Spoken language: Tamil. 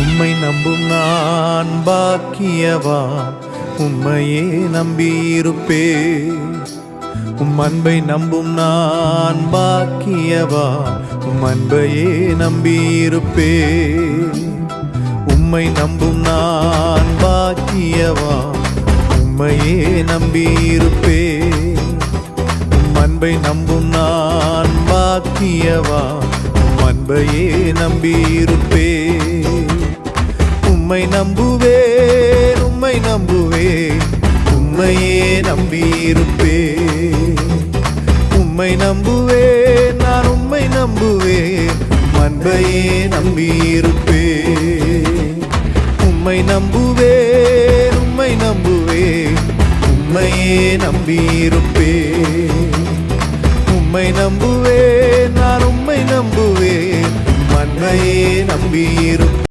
உம்மை நம்பும் நான் பாக்கியவான், உம்மையே நம்பியிருப்பேன். உம் அன்பை நம்பும் நான் பாக்கியவான், உம் அன்பையே நம்பியிருப்பேன். உம்மை நம்பும் நான் பாக்கியவான், உம்மையே நம்பியிருப்பேன். உம் அன்பை நம்பும் நான் பாக்கியவான், உம் அன்பையே நம்பியிருப்பேன். உம்மை நம்புவேன், உம்மை நம்புவேன், உம்மையே நம்பியிருப்பேன். உம்மை நம்புவேன், நான் உம்மை நம்புவேன், அன்பையே நம்பியிருப்பேன். உம்மை நம்புவேன், உம்மை நம்புவேன், உம்மையே நம்பியிருப்பேன். உம்மை நம்புவேன், நான் உம்மை நம்புவேன், அன்பையே நம்பியிருப்பேன்.